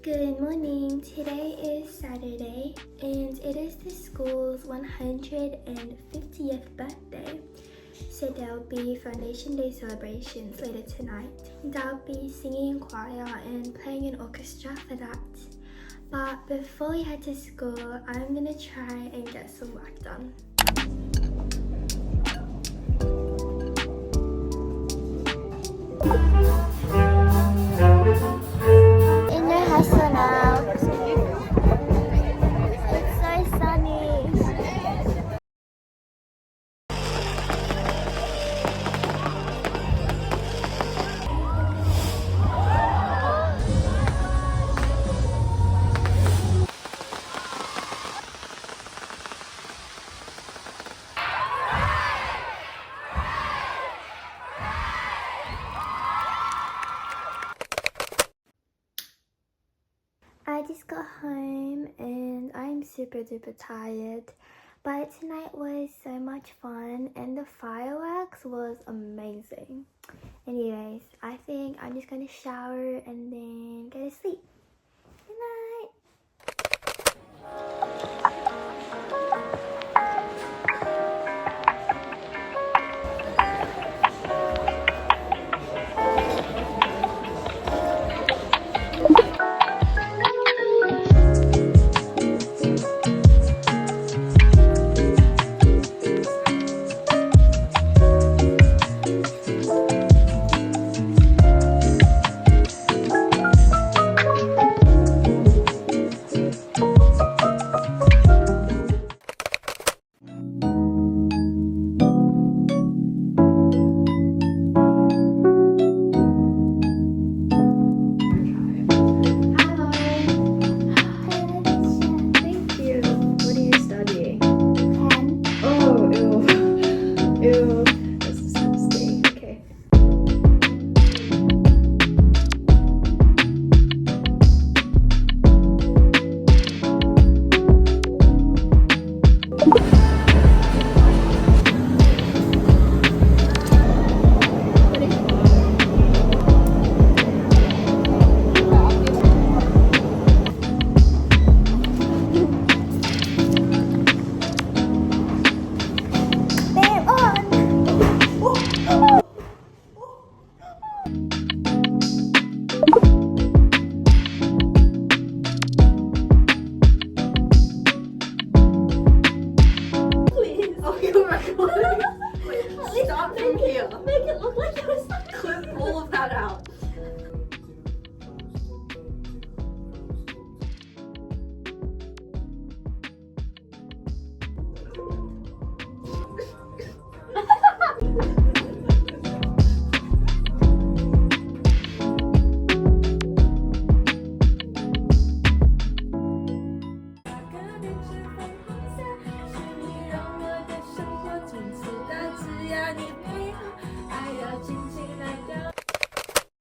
Good morning. Today is Saturday and it is the school's 150th birthday. So there'll be Foundation Day celebrations later tonight. They'll be singing in choir and playing in orchestra for that. But before we head to school, I'm gonna try and get some work done. In the hustle now. It's so sunny. I just got home and I'm super duper tired, but tonight was so much fun and the fireworks was amazing. Anyways, I think I'm just gonna shower and then go to sleep. Good night. Stop from here. Make it look like it was clip all of that out.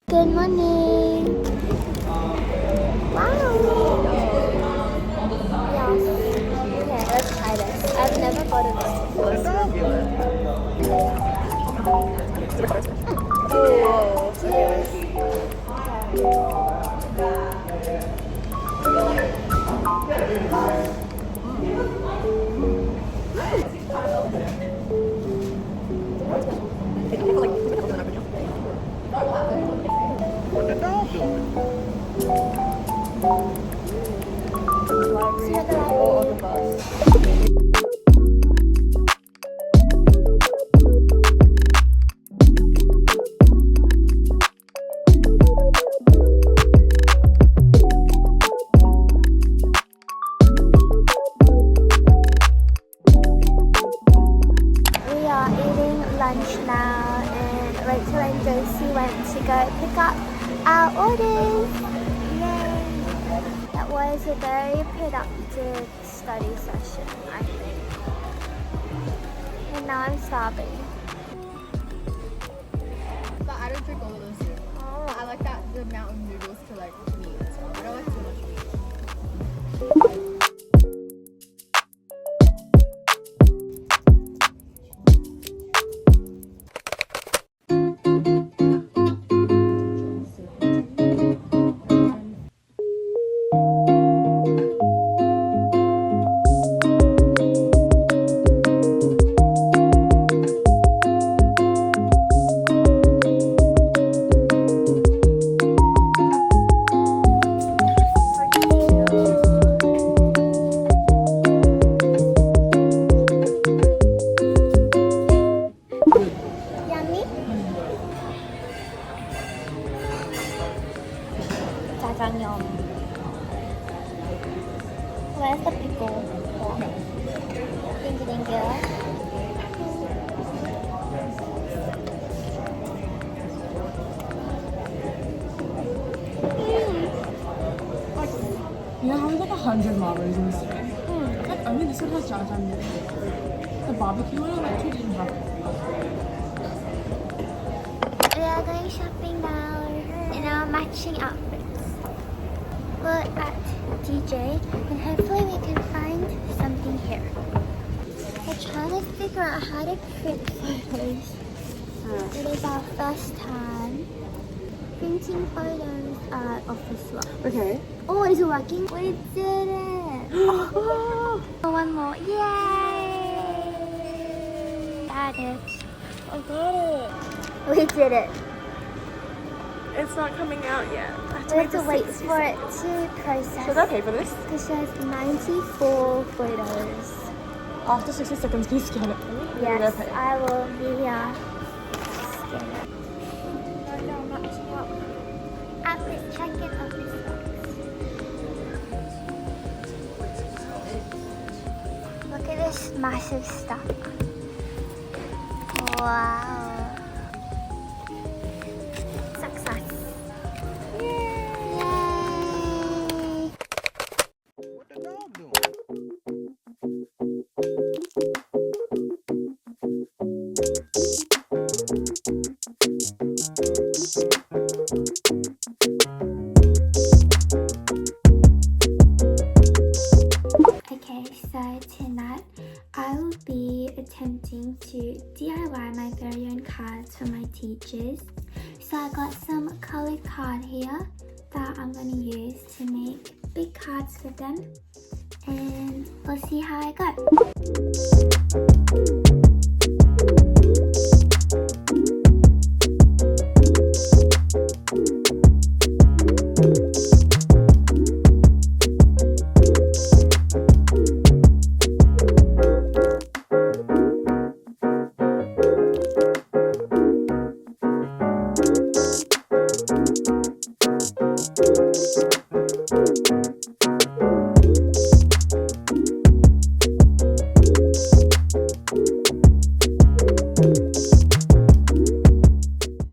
Good morning. Wow. Yes. Okay, let's try this. I've never thought of this before. Oh, cheers. We are eating lunch now and Rachel and Josie went to go pick up our orders. Yay! That was a very productive study session, I think. And now I'm starving. But I don't drink all of those here. Oh. I like that the amount of noodles to like meat as well. I don't like too much meat. Where's the pickle? Thank you, thank you. You know how there's like 100 Marlboros in this city? Like only this one has jajangmyeon. The barbecue one, like, two didn't have it. We are going shopping now in our matching outfits. We're at DJ and hopefully we can find something here. We're trying to figure out how to print photos. It is our first time printing photos at office work. Okay. Oh, is it working? We did it! Oh, one more. Yay! Got it. I got it. We did it. It's not coming out yet. We have to wait for it to process. Should I pay for this? Because she has 94 photos. After 60 seconds, can you scan it for me? Yes, I will be here. Scan it. No, matching up. Outfit check-in office box. Look at this massive stack. Wow. Success. Yay! What the dog doing? Okay, so tonight I will be attempting to DIY my very own cards for my teachers. So I got some colored card here that I'm going to use to make big cards for them, and we'll see how I go.